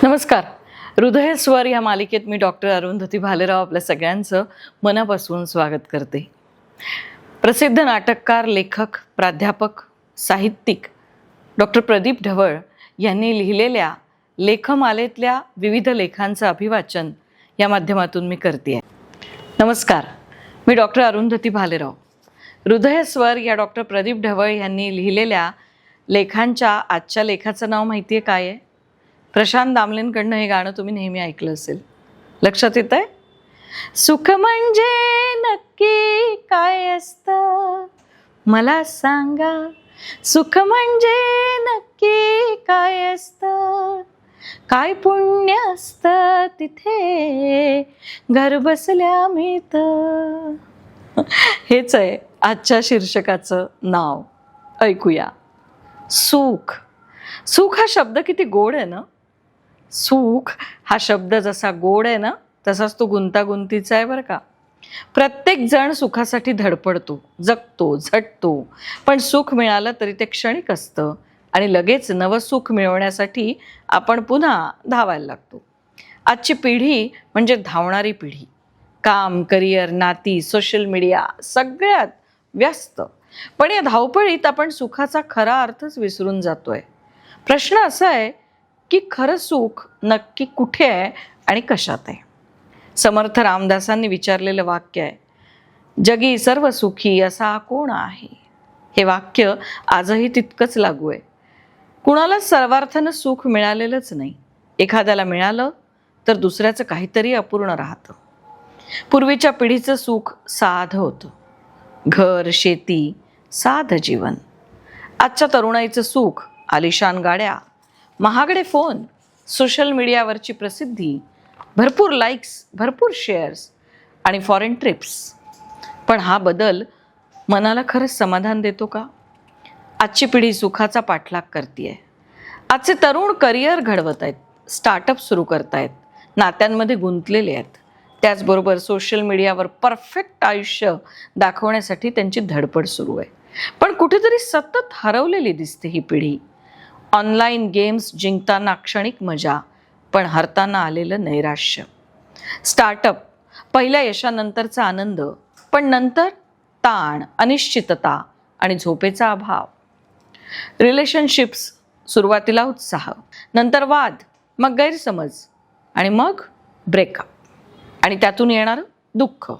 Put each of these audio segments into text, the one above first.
नमस्कार. हृदय स्वर या मालिकेत मी डॉक्टर अरुंधती भालेराव आपल्या सगळ्यांचं मनापासून स्वागत करते. प्रसिद्ध नाटककार, लेखक, प्राध्यापक, साहित्यिक डॉक्टर प्रदीप ढवळ यांनी लिहिलेल्या लेखमालेतल्या विविध लेखांचं अभिवाचन या माध्यमातून मी करते. नमस्कार, मी डॉक्टर अरुंधती भालेराव. हृदय स्वर या डॉक्टर प्रदीप ढवळ यांनी लिहिलेल्या लेखांच्या आजच्या लेखाचं नाव माहिती आहे काय आहे? प्रशांत दामलेंकडनं हे गाणं तुम्ही नेहमी ऐकलं असेल. लक्षात येत आहे? सुख म्हणजे नक्की काय असतं मला सांगा, सुख म्हणजे नक्की काय असतं, काय पुण्य असतं तिथे घर बसल्या मिळतं. हेच आहे आजच्या शीर्षकाचं नाव. ऐकूया. सुख. सुख हा शब्द किती गोड आहे ना. सुख हा शब्द जसा गोड आहे ना तसाच तो गुंतागुंतीचा आहे बरं का. प्रत्येक जण सुखासाठी धडपडतो, जगतो, झटतो, पण सुख मिळालं तरी ते क्षणिक असतं आणि लगेच नवं सुख मिळवण्यासाठी आपण पुन्हा धावायला लागतो. आजची पिढी म्हणजे धावणारी पिढी. काम, करिअर, नाती, सोशल मीडिया सगळ्यात व्यस्त. पण या धावपळीत आपण सुखाचा खरा अर्थच विसरून जातोय. प्रश्न असा आहे की खरं सुख नक्की कुठे आहे आणि कशात आहे? समर्थ रामदासांनी विचारलेलं वाक्य आहे, जगी सर्व सुखी असा कोण आहे? हे वाक्य आजही तितकंच लागू आहे. कुणाला सर्वार्थानं सुख मिळालेलंच नाही. एखाद्याला मिळालं तर दुसऱ्याचं काहीतरी अपूर्ण राहतं. पूर्वीच्या पिढीचं सुख साधं होतं. घर, शेती, साधं जीवन. आजच्या तरुणाईचं सुख आलिशान गाड्या, महागडे फोन, सोशल मीडियावरची प्रसिद्धी, भरपूर लाईक्स, भरपूर शेअर्स आणि फॉरेन ट्रिप्स. पण हा बदल मनाला खरंच समाधान देतो का? आजची पिढी सुखाचा पाठलाग करते. आजचे तरुण करिअर घडवत आहेत, स्टार्टअप सुरू करत आहेत, नात्यांमध्ये गुंतलेले आहेत. त्याचबरोबर सोशल मीडियावर परफेक्ट आयुष्य दाखवण्यासाठी त्यांची धडपड सुरू आहे. पण कुठेतरी सतत हरवलेली दिसते ही पिढी. ऑनलाईन गेम्स जिंकताना क्षणिक मजा, पण हरताना आलेलं नैराश्य. स्टार्टअप, पहिल्या यशानंतरचा आनंद, पण नंतर ताण, अनिश्चितता आणि झोपेचा अभाव. रिलेशनशिप्स, सुरुवातीला उत्साह, नंतर वाद, मग गैरसमज आणि मग ब्रेकअप आणि त्यातून येणारं दुःख.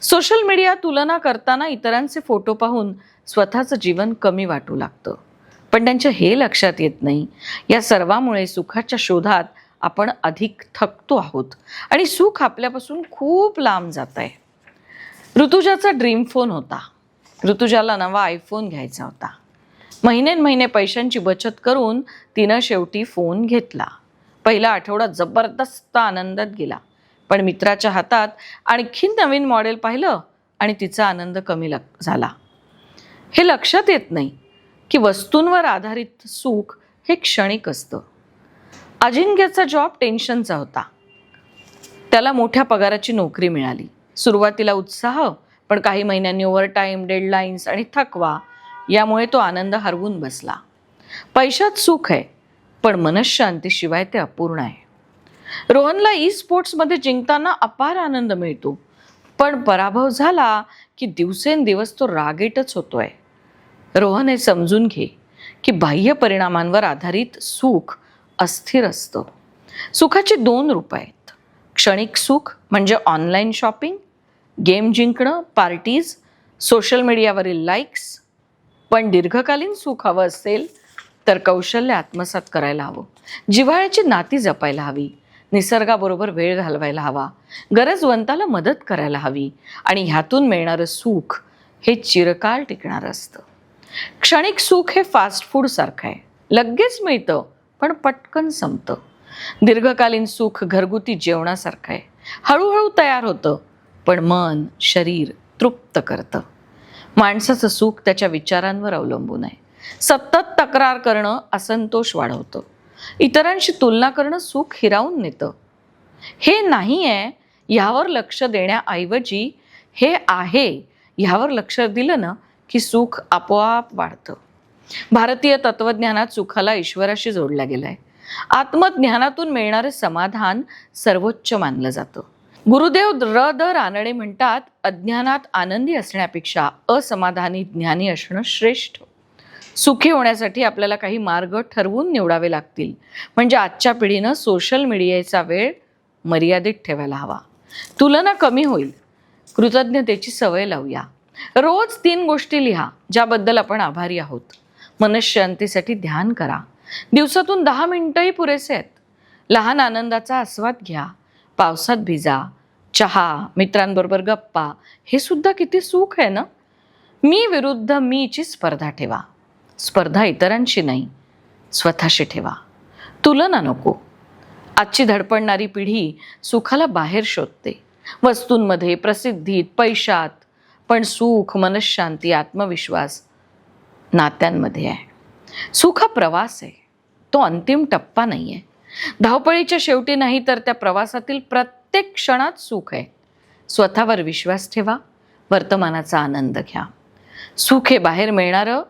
सोशल मीडिया तुलना करताना इतरांचे फोटो पाहून स्वतःचं जीवन कमी वाटू लागतं. पण त्यांच्या हे लक्षात येत नाही, या सर्वामुळे सुखाच्या शोधात आपण अधिक थकतो आहोत आणि सुख आपल्यापासून खूप लांब जात आहे. ऋतुजाचा ड्रीम फोन होता. ऋतुजाला नवा आयफोन घ्यायचा होता. महिने पैशांची बचत करून तिनं शेवटी फोन घेतला. पहिला आठवडा जबरदस्त आनंदात गेला. पण मित्राच्या हातात आणखीन नवीन मॉडेल पाहिलं आणि तिचा आनंद कमी झाला. हे लक्षात येत नाही की वस्तूंवर आधारित सुख हे क्षणिक असतं. अजिंक्यचा जॉब टेन्शनचा होता. त्याला मोठ्या पगाराची नोकरी मिळाली. सुरुवातीला उत्साह, पण काही महिन्यांनी ओव्हरटाईम, डेडलाईन्स आणि थकवा यामुळे तो आनंद हरवून बसला. पैशात सुख आहे, पण मनःशांतीशिवाय ते अपूर्ण आहे. रोहनला स्पोर्ट्समध्ये जिंकताना अपार आनंद मिळतो, पण पराभव झाला की दिवसेंदिवस तो रागीटच होतोय. रोहन हे समजून घे की बाह्य परिणामांवर आधारित सुख अस्थिर असतं. सुखाची दोन रूप आहेत. क्षणिक सुख म्हणजे ऑनलाईन शॉपिंग, गेम जिंकणं, पार्टीज, सोशल मीडियावरील लाईक्स. पण दीर्घकालीन सुख हवं असेल तर कौशल्य आत्मसात करायला हवं, जिव्हाळ्याची नाती जपायला हवी, निसर्गाबरोबर वेळ घालवायला हवा, गरजवंताला मदत करायला हवी आणि ह्यातून मिळणारं सुख हे चिरकाल टिकणारं असतं. क्षणिक सुख हे फास्ट फूड सारखं आहे. लगेच मिळतं पण पटकन संपतं. दीर्घकालीन सुख घरगुती जेवणासारखं आहे. हळूहळू तयार होतं, पण मन, शरीर तृप्त करतं. माणसाचं सुख त्याच्या विचारांवर अवलंबून आहे. सतत तक्रार करणं असंतोष वाढवतं. इतरांशी तुलना करणं सुख हिरावून नेतं. हे नाही आहे ह्यावर लक्ष देण्याऐवजी हे आहे ह्यावर लक्ष दिलं ना की सुख आपोआप वाढतं. भारतीय तत्वज्ञानात सुखाला ईश्वराशी जोडला गेलाय. आत्मज्ञानातून मिळणारे समाधान सर्वोच्च मानलं जातं. गुरुदेव र.द. रानडे म्हणतात, अज्ञानात आनंदी असण्यापेक्षा असमाधानी ज्ञानी असणं श्रेष्ठ. सुखी होण्यासाठी आपल्याला काही मार्ग ठरवून निवडावे लागतील. म्हणजे आजच्या पिढीनं सोशल मीडियाचा वेळ मर्यादित ठेवायला हवा. तुलना कमी होईल. कृतज्ञतेची सवय लावूया. रोज 3 गोष्टी लिहा ज्याबद्दल आपण आभारी आहोत. मनःशांतीसाठी ध्यान करा. दिवसातून 10 मिनिटंही पुरेसे आहेत. लहान आनंदाचा आस्वाद घ्या. पावसात भिजा. चहा, मित्रांबरोबर गप्पा, हे सुद्धा किती सुख आहे ना. मी विरुद्ध मीची स्पर्धा ठेवा. स्पर्धा इतरांशी नाही, स्वतःशी ठेवा. तुलना नको. आजची धडपडणारी पिढी सुखाला बाहेर शोधते, वस्तूंमध्ये, प्रसिद्धीत, पैशात. पण सुख, मनःशांती, आत्मविश्वास नात्यांमध्ये आहे. सुख हा प्रवास आहे, तो अंतिम टप्पा नाही आहे. धावपळीच्या शेवटी नाही, तर त्या प्रवासातील प्रत्येक क्षणात सुख आहे. स्वतःवर विश्वास ठेवा. वर्तमानाचा आनंद घ्या. सुख हे बाहेर मिळणारं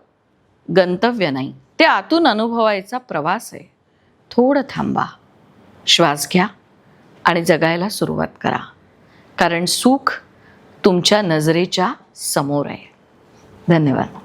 गंतव्य नाही, ते आतून अनुभवायचा प्रवास आहे. थोडं थांबा, श्वास घ्या आणि जगायला सुरुवात करा. कारण सुख तुमच्या नजरेच्या समोर आहे. धन्यवाद.